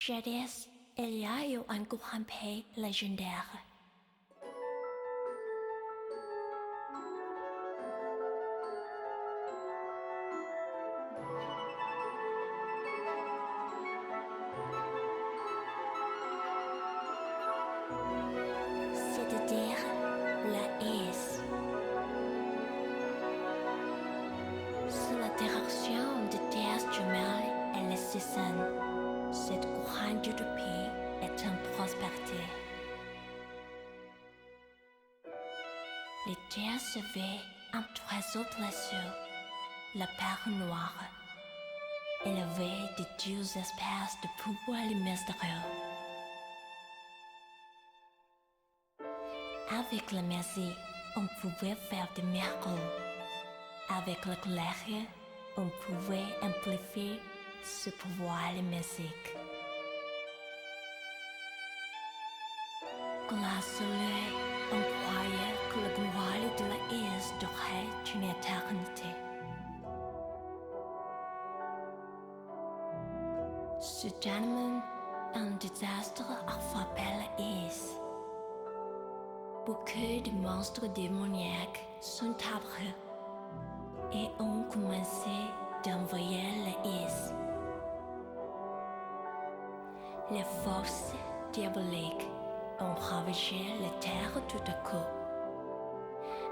Jadis, il y a eu un grand pays légendaire. C'est-à-dire la Is. C'est l'interaction de terres jumelles et les saisons. Cette grande utopie est en prospérité. Les terres s'éveillent un oiseau blessé, la perle noire, élevée de deux espèces de pouvoirs mystérieux. Avec la magie, on pouvait faire des miracles. Avec la colère, on pouvait amplifier ce pouvoir magique. Grâce à lui, on croyait que le gloire de la Is durait une éternité. Soudainement, un désastre a frappé la Is. Beaucoup de monstres démoniaques sont apparus et ont commencé d'envahir la Is. Les forces diaboliques ont ravagé la terre tout à coup,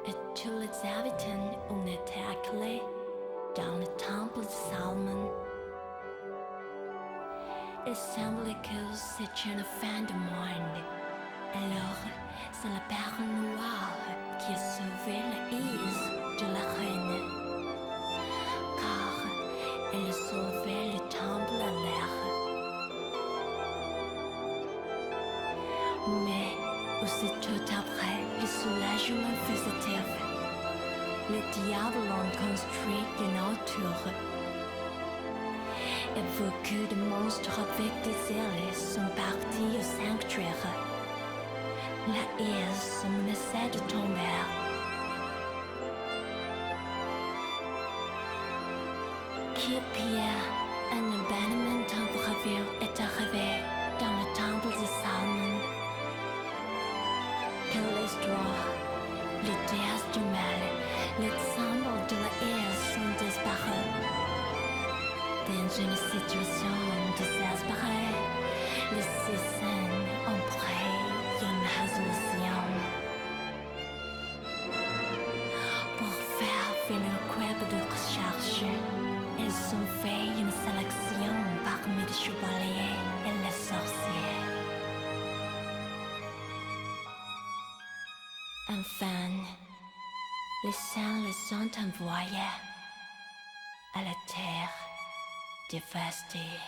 et tous les habitants ont été acculés dans le temple de Salomon. Il semblait que c'était une fin du monde. Alors, c'est la perle noire qui a sauvé la Is de la reine, car elle a sauvé le temple à l'air. Mais aussitôt après le soulagement fugitif, le diable en construit une autre. Et beaucoup de monstres avec des ailes sont partis au sanctuaire. La Is menaçait de tomber. Qui pire, un événement temporaire est arrivé dans le temple de Salomon. Quelle histoire! Les déesses du mal, les symboles de la Is sont disparus. Dans une situation désespérée, les saisons ont pris une résolution. Pour faire finir quoi de recherche, ils ont fait une sélection parmi les chevaliers et les sorciers. Enfin, les saints les ont envoyés à la terre dévastée.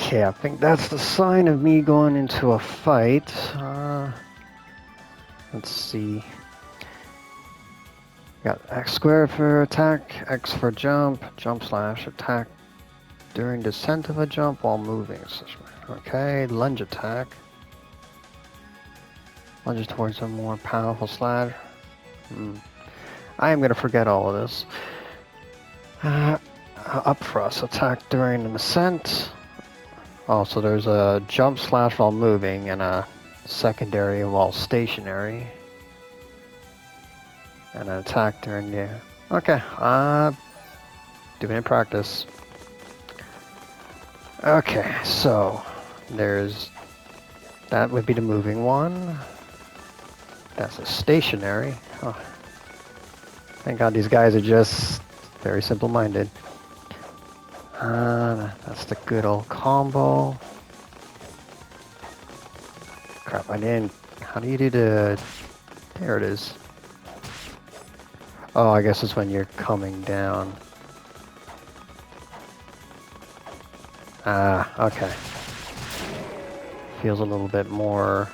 Okay, I think that's the sign of me going into a fight. Let's see. Got X squared for attack, X for jump, jump slash attack during descent of a jump while moving. Okay, lunge attack. Lunges towards a more powerful slash. I am going to forget all of this. Up thrust attack during an ascent. Oh, so there's a jump slash while moving and a secondary while stationary. And an attack during the... Okay, doing it in practice. Okay, so there's... That would be the moving one. That's a stationary. Oh. Thank God these guys are just very simple-minded. That's the good old combo. Crap, I didn't... How do you do the... There it is. Oh, I guess it's when you're coming down. Okay. Feels a little bit more...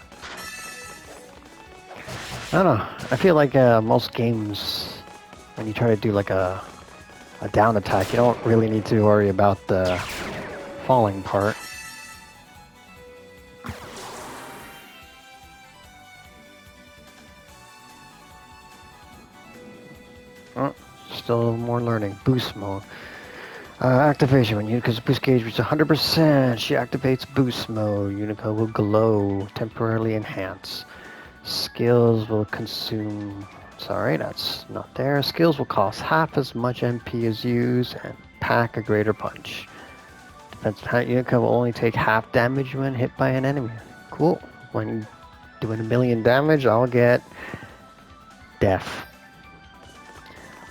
I don't know. I feel like most games, when you try to do like a down attack, you don't really need to worry about the falling part. Oh, still more learning. Boost mode. Activation. When Unica's boost gauge reaches 100%, she activates boost mode. Unica will glow, temporarily enhance. Skills will consume... Sorry, that's not there. Skills will cost half as much MP as used and pack a greater punch. Defense Unica will only take half damage when hit by an enemy. Cool. When doing 1,000,000 damage, I'll get death.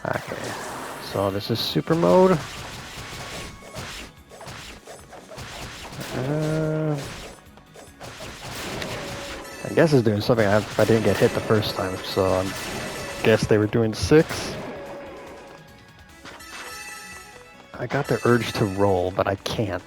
Okay, so this is super mode. I guess it's doing something I didn't get hit the first time, so I guess they were doing 6. I got the urge to roll, but I can't.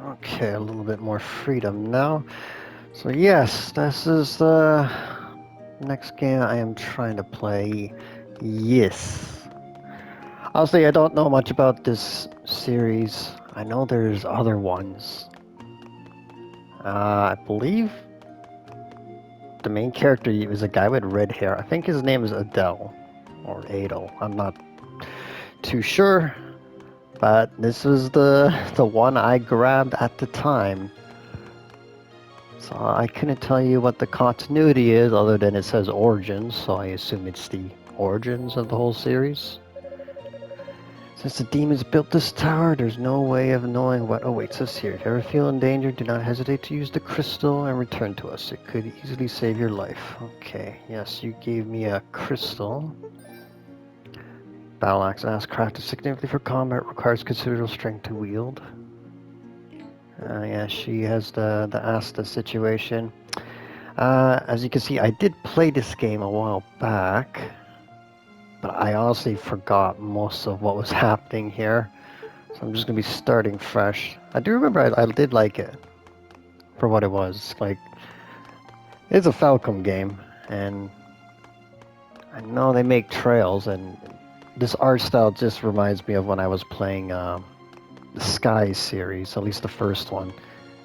Okay, a little bit more freedom now. So yes, this is the next game I am trying to play. Yes. Honestly, I don't know much about this series. I know there's other ones. I believe the main character is a guy with red hair. I think his name is Adele or Adel. I'm not too sure, but this was the one I grabbed at the time. So I couldn't tell you what the continuity is other than it says Origins, so I assume it's the origins of the whole series. Since the demons built this tower, there's no way of knowing what awaits us here. If you ever feel in danger, do not hesitate to use the crystal and return to us. It could easily save your life. Okay, yes, you gave me a crystal. Battle axe crafted significantly for combat, requires considerable strength to wield. Yeah, she has the Asta situation. As you can see, I did play this game a while back, but I honestly forgot most of what was happening here. So I'm just going to be starting fresh. I do remember I did like it for what it was. Like, it's a Falcom game, and I know they make trails, and this art style just reminds me of when I was playing the Sky series, at least the first one,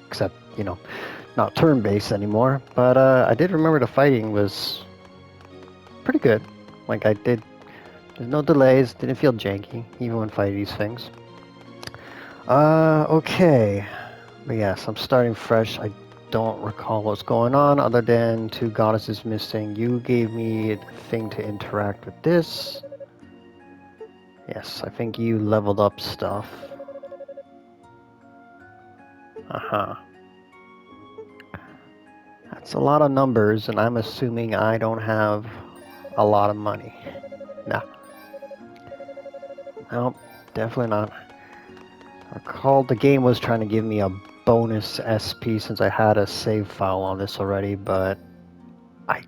except, you know, not turn-based anymore. But I did remember the fighting was pretty good. Like, there's no delays, didn't feel janky, even when fighting these things. Okay. But yes, I'm starting fresh. I don't recall what's going on other than 2 goddesses missing. You gave me a thing to interact with this. Yes, I think you leveled up stuff. Uh-huh. That's a lot of numbers, and I'm assuming I don't have a lot of money. Nah. Nope, definitely not. I recall the game was trying to give me a bonus SP since I had a save file on this already, but I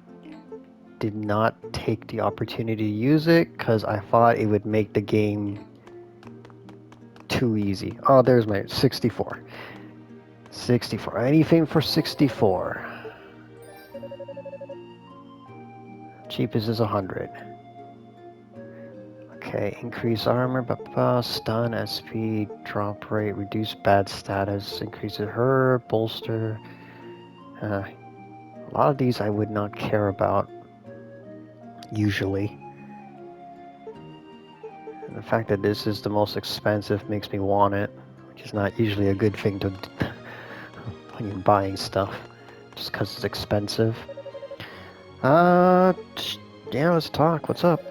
did not take the opportunity to use it because I thought it would make the game too easy. Oh, there's my 64. 64. Anything for 64. Cheapest is 100. Okay, increase armor, stun, SP, drop rate, reduce bad status, increases her, bolster. A lot of these I would not care about, usually. And the fact that this is the most expensive makes me want it, which is not usually a good thing to when you're buying stuff, just because it's expensive. Yeah, let's talk. What's up?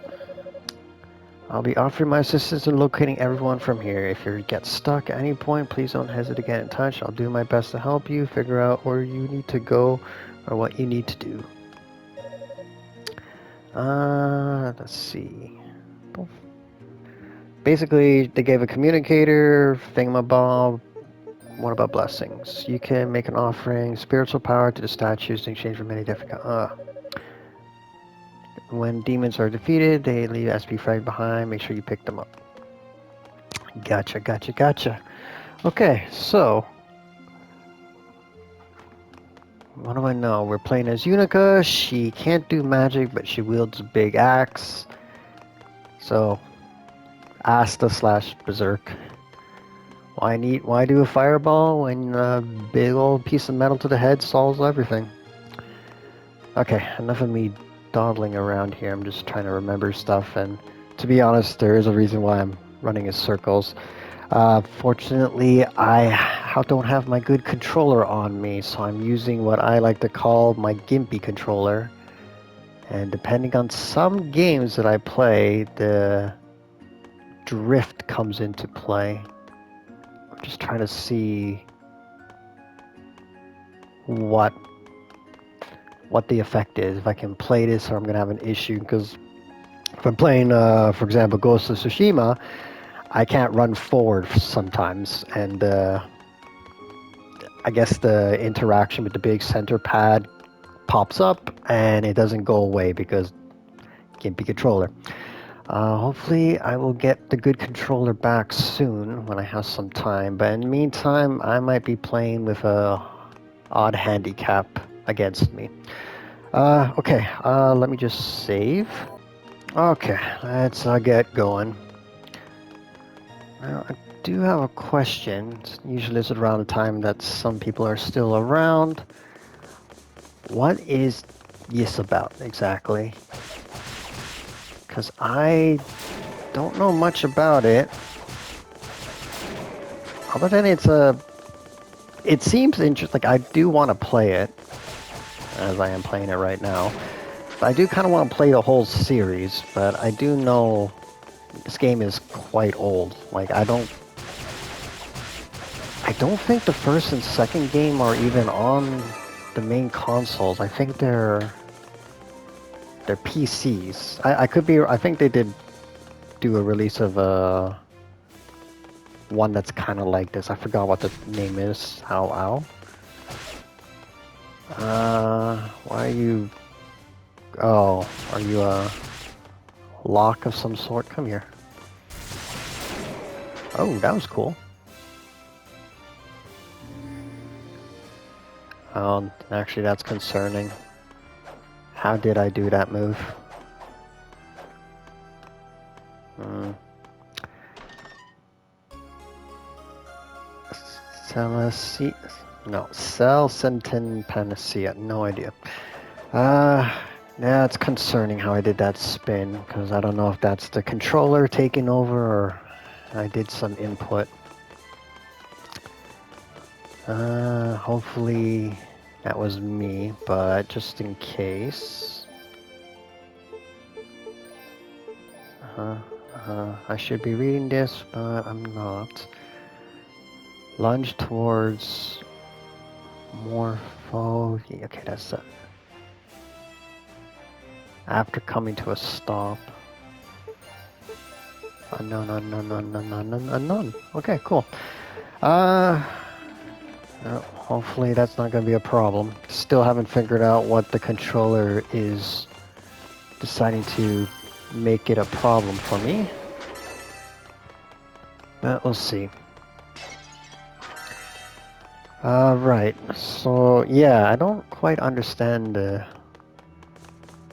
I'll be offering my assistance in locating everyone from here. If you get stuck at any point, please don't hesitate to get in touch. I'll do my best to help you figure out where you need to go or what you need to do. Let's see. Basically, they gave a communicator, thingamabob. What about blessings? You can make an offering, spiritual power to the statues in exchange for many different... When demons are defeated, they leave SP frag behind. Make sure you pick them up. Gotcha. Okay, so... what do I know? We're playing as Unica. She can't do magic, but she wields a big axe. So, Asta/Berserk. Why do a fireball when a big old piece of metal to the head solves everything? Okay, enough of me dawdling around here. I'm just trying to remember stuff, and to be honest, there is a reason why I'm running in circles. Fortunately, I don't have my good controller on me, so I'm using what I like to call my gimpy controller. And depending on some games that I play, the drift comes into play. I'm just trying to see what the effect is. If I can play this or I'm going to have an issue, because if I'm playing, for example, Ghost of Tsushima, I can't run forward sometimes, and I guess the interaction with the big center pad pops up and it doesn't go away because gimpy controller. Hopefully I will get the good controller back soon when I have some time, but in the meantime I might be playing with a odd handicap against me. Okay, let me just save. Okay, let's get going. Now, I do have a question. Usually it's around the time that some people are still around. What is this about exactly? Because I don't know much about it. Other than it seems interesting. Like, I do want to play it, as I am playing it right now. But I do kind of want to play the whole series, but I do know this game is quite old. Like, I don't think the first and second game are even on the main consoles. I think they're PCs. I could be. I think they did do a release of one that's kind of like this. I forgot what the name is. Ow. Why are you? Oh, are you a lock of some sort? Come here. Oh, that was cool. Actually, that's concerning. How did I do that move? Cell Sentin Panacea. No idea. Yeah, it's concerning how I did that spin, because I don't know if that's the controller taking over or I did some input. Hopefully that was me, but just in case. I should be reading this, but I'm not. Lunge towards Morpho. Okay, that's it. After coming to a stop. Unknown. Okay, cool. Hopefully that's not going to be a problem. Still haven't figured out what the controller is deciding to make it a problem for me. But we'll see. Right. So, yeah, I don't quite understand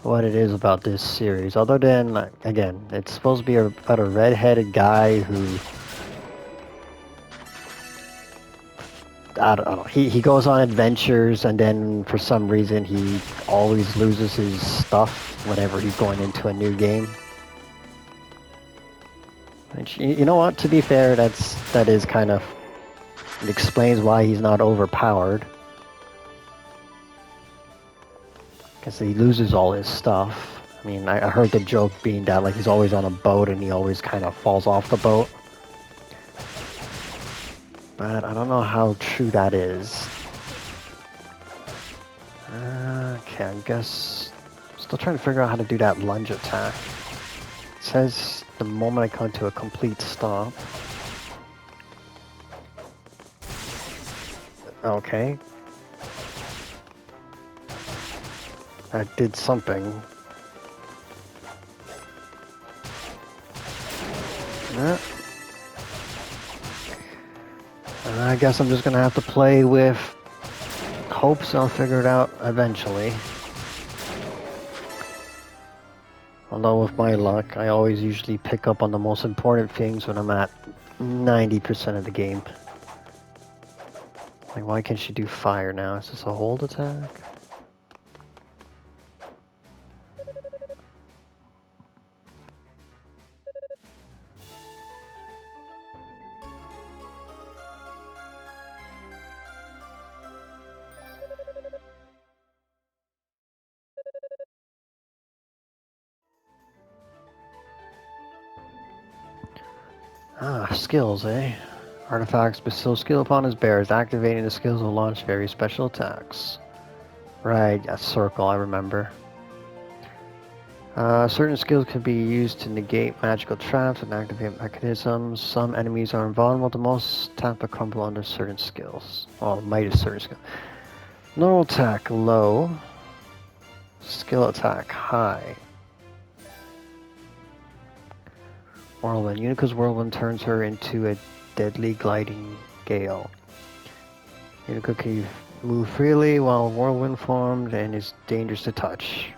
what it is about this series. Other than, again, it's supposed to be about a red-headed guy who... I don't know. He goes on adventures, and then for some reason he always loses his stuff whenever he's going into a new game. Which, you know what? To be fair, that is kind of... It explains why he's not overpowered. Because he loses all his stuff. I mean, I heard the joke being that like he's always on a boat and he always kind of falls off the boat. But I don't know how true that is. Okay, I guess... Still trying to figure out how to do that lunge attack. It says the moment I come to a complete stop. Okay. That did something. Yeah. And I guess I'm just gonna have to play with hopes I'll figure it out eventually. Although with my luck, I always usually pick up on the most important things when I'm at 90% of the game. Like, why can't she do fire now? Is this a hold attack? Ah, skills, eh? Artifacts bestow skill upon his bearers. Activating the skills will launch various special attacks. Right, a circle, I remember. Certain skills can be used to negate magical traps and activate mechanisms. Some enemies are invulnerable to most attacks but crumble under certain skills. Well, might is certain skill. Normal attack, low. Skill attack, high. Whirlwind. Unica's whirlwind turns her into a deadly gliding gale. Unica can move freely while whirlwind formed and is dangerous to touch.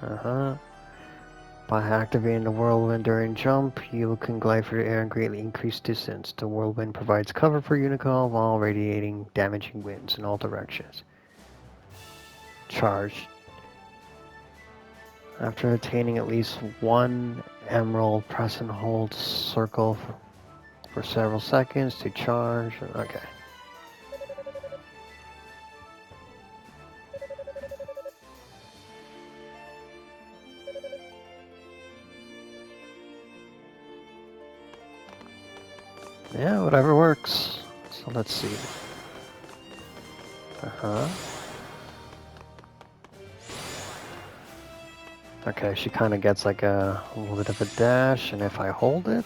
By activating the whirlwind during jump, you can glide through the air and greatly increase distance. The whirlwind provides cover for Unica while radiating damaging winds in all directions. Charge. After attaining at least one emerald, press and hold circle for several seconds to charge. Okay. Yeah, whatever works. So let's see. Okay, she kind of gets like a little bit of a dash, and if I hold it...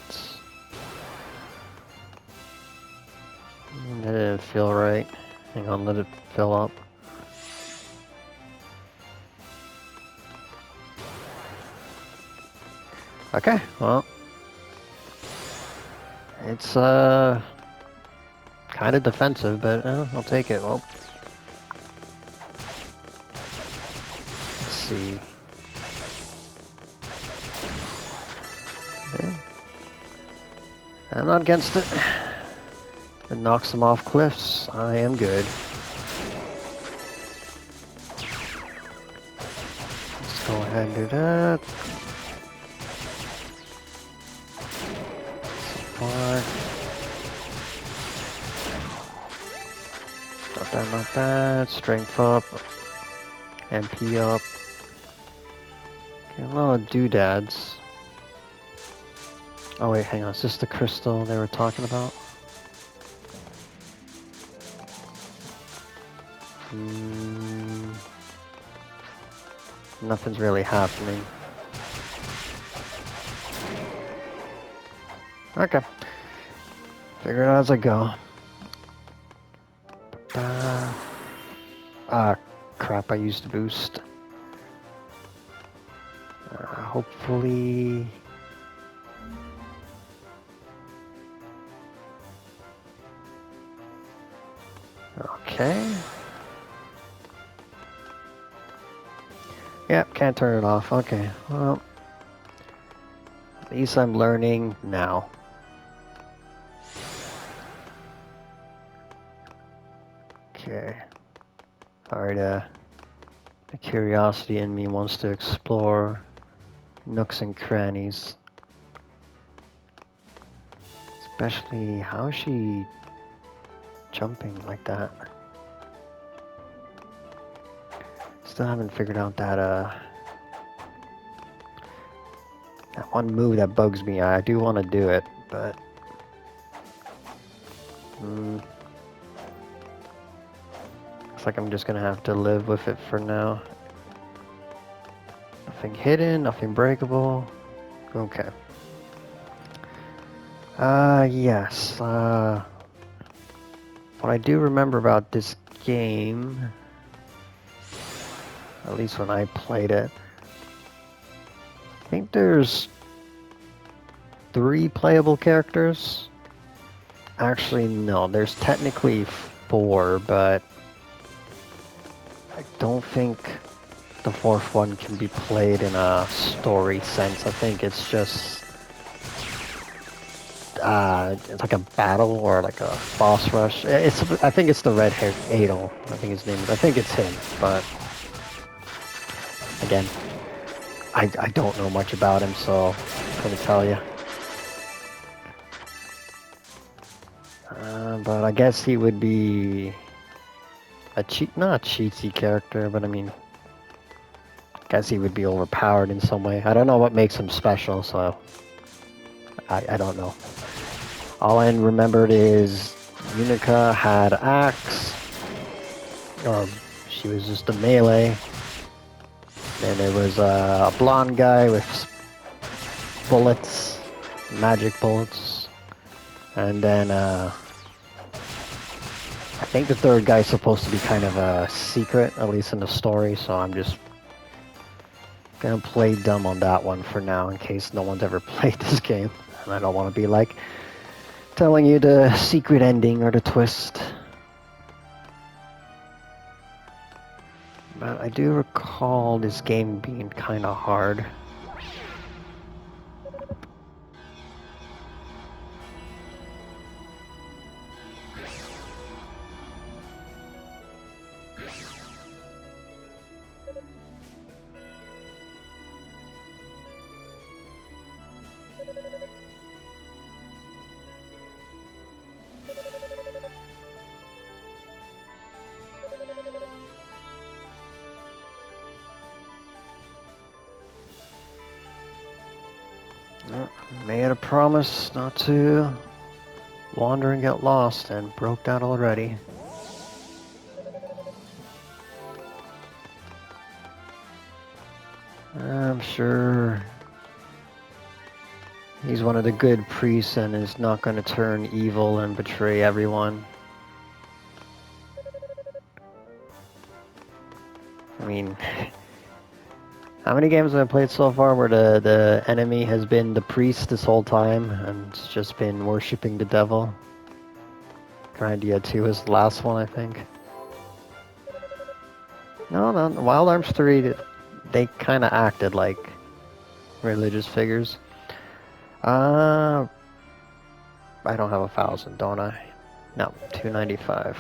That didn't feel right. Hang on, let it fill up. Okay, well... It's, kind of defensive, but I'll take it. Well, let's see. Okay. I'm not against it. It knocks them off cliffs. I am good. Let's go ahead and do that. Not that. Strength up. MP up. Okay, a lot of doodads. Oh wait, hang on. Is this the crystal they were talking about? Nothing's really happening. Okay. Figure it out as I go. Ah, crap, I used the boost. hopefully... Okay. Yep, can't turn it off. Okay, well... At least I'm learning now. Okay. Alright, the curiosity in me wants to explore nooks and crannies. Especially, how is she jumping like that? Still haven't figured out that, that one move that bugs me. I do want to do it, but... Looks like I'm just gonna have to live with it for now. Nothing hidden, nothing breakable. Okay. Yes. What I do remember about this game, at least when I played it, I think there's 3 playable characters. Actually, no, there's technically 4, but I don't think the 4th one can be played in a story sense. I think it's just it's like a battle or like a boss rush. I think it's the red-haired Adel. I think his name is. I think it's him, but again, I don't know much about him, so I couldn't tell you. But I guess he would be not a cheatsy character, but I mean, I guess he would be overpowered in some way. I don't know what makes him special, so I don't know. All I remembered is Unica had axe, or she was just a melee. Then there was a blonde guy with bullets, magic bullets, and then I think the 3rd guy's supposed to be kind of a secret, at least in the story, so I'm just gonna play dumb on that one for now in case no one's ever played this game. And I don't want to be like telling you the secret ending or the twist. But I do recall this game being kind of hard. Made a promise not to wander and get lost, and broke that already. I'm sure he's one of the good priests and is not going to turn evil and betray everyone. I mean, how many games have I played so far where the enemy has been the priest this whole time and it's just been worshipping the devil? Grandia 2 is the last one, I think. No, Wild Arms 3, they kind of acted like religious figures. I don't have 1,000, don't I? No, 295.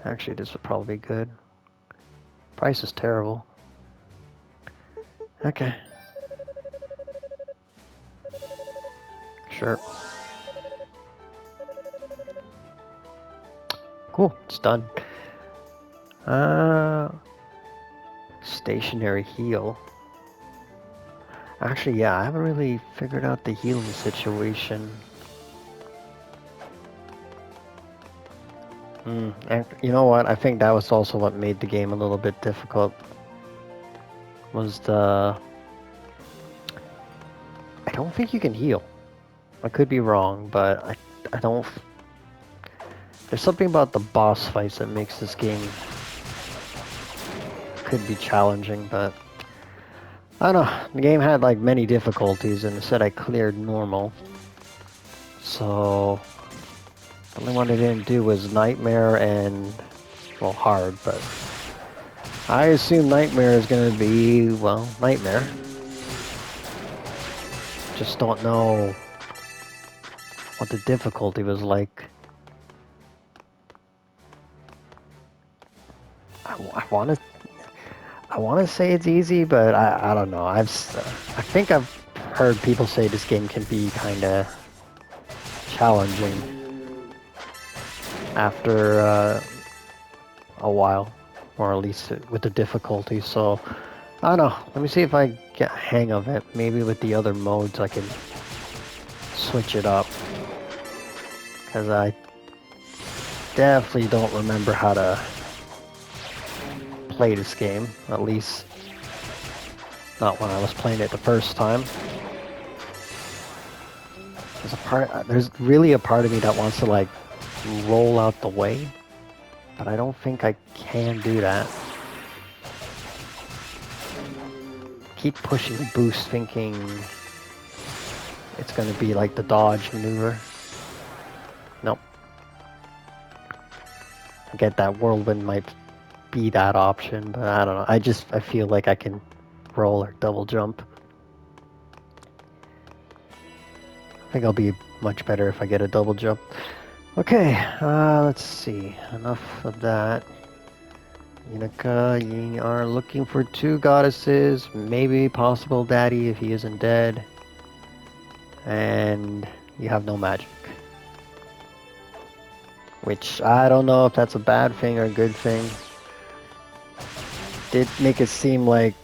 Actually, this would probably be good. Price is terrible. Okay. Sure. Cool, it's done. Stationary heal. Actually, yeah, I haven't really figured out the healing situation. And you know what? I think that was also what made the game a little bit difficult. Was I don't think you can heal. I could be wrong, but I don't... There's something about the boss fights that makes this game could be challenging, but I don't know. The game had like many difficulties, and it said I cleared normal. So the only one I didn't do was Nightmare and, well, hard, but I assume Nightmare is going to be, well, Nightmare. Just don't know what the difficulty was like. I want to say it's easy, but I don't know. I think I've heard people say this game can be kind of challenging after a while, or at least with the difficulty. So I don't know. Let me see if I get a hang of it. Maybe with the other modes I can switch it up, because I definitely don't remember how to play this game, at least not when I was playing it the first time. There's really a part of me that wants to like roll out the way, but I don't think I can do that. Keep pushing boost thinking it's gonna be like the dodge maneuver. Nope. I get that whirlwind might be that option, but I don't know. I feel like I can roll or double jump. I think I'll be much better if I get a double jump. Okay, let's see. Enough of that. Unica, you are looking for 2 goddesses, maybe possible daddy if he isn't dead. And you have no magic. Which, I don't know if that's a bad thing or a good thing. Did make it seem like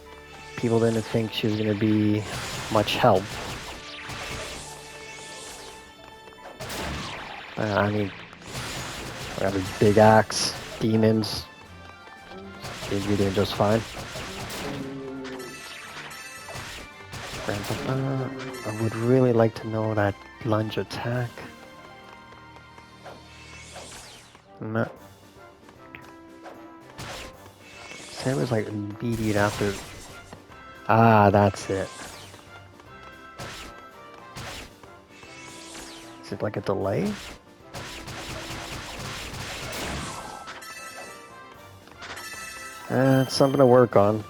people didn't think she was going to be much help. I mean, I got a big axe, demons. You're doing just fine. I would really like to know that lunge attack. No. It was like immediate after. Ah, that's it. Is it like a delay? It's something to work on.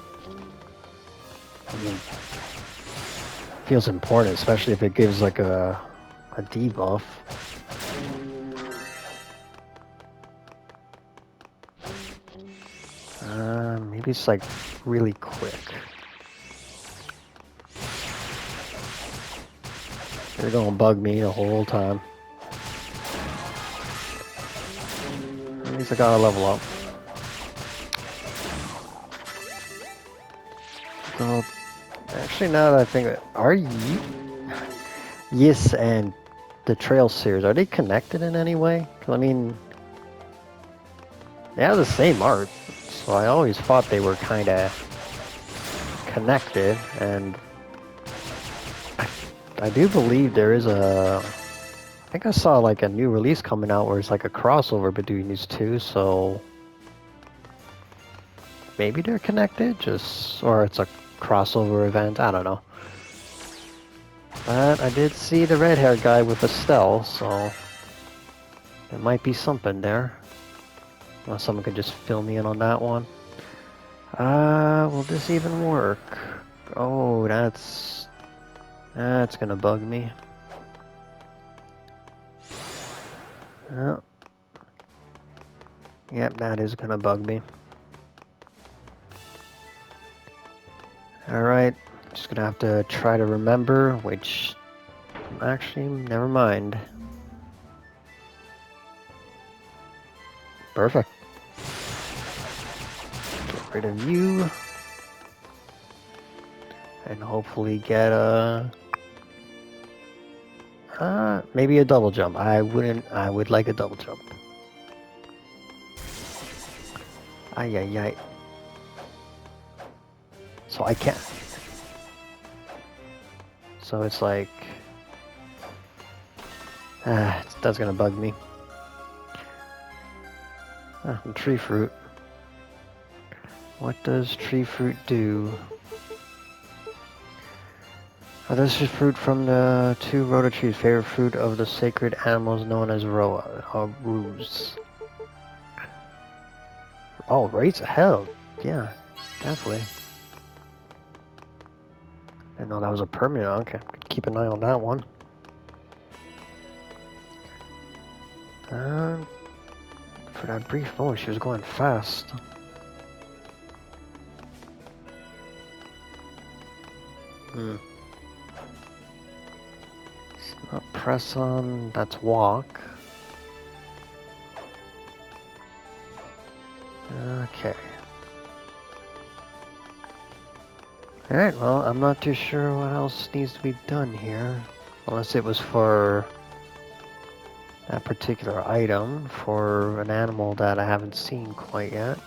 I mean, feels important, especially if it gives like a debuff. Maybe it's like really quick. They're gonna bug me the whole time. At least I gotta level up. So, actually, now that I think of it, are you? Yes, and the Trail series, are they connected in any way? 'Cause, I mean, they have the same art, so I always thought they were kind of connected, and I do believe there is I think I saw like a new release coming out where it's like a crossover between these two, so maybe they're connected, or it's a crossover event, I don't know. But I did see the red-haired guy with Estelle, so there might be something there. Well, someone could just fill me in on that one. Will this even work? Oh, that's gonna bug me. Oh. Yep, that is gonna bug me. Alright, just gonna have to try to remember, which, actually, never mind. Perfect. Get rid of you. And hopefully get maybe a double jump. I would like a double jump. Ay, ay, ay. So I can't. So it's like, that's gonna bug me. Tree fruit. What does tree fruit do? This is fruit from the two rota trees, favorite fruit of the sacred animals known as roos. Oh, raise hell. Yeah, definitely. Didn't know that was a permanent. Okay, keep an eye on that one. For that brief moment, she was going fast. It's not press on, that's walk. Okay. Alright, well, I'm not too sure what else needs to be done here. Unless it was for that particular item, for an animal that I haven't seen quite yet.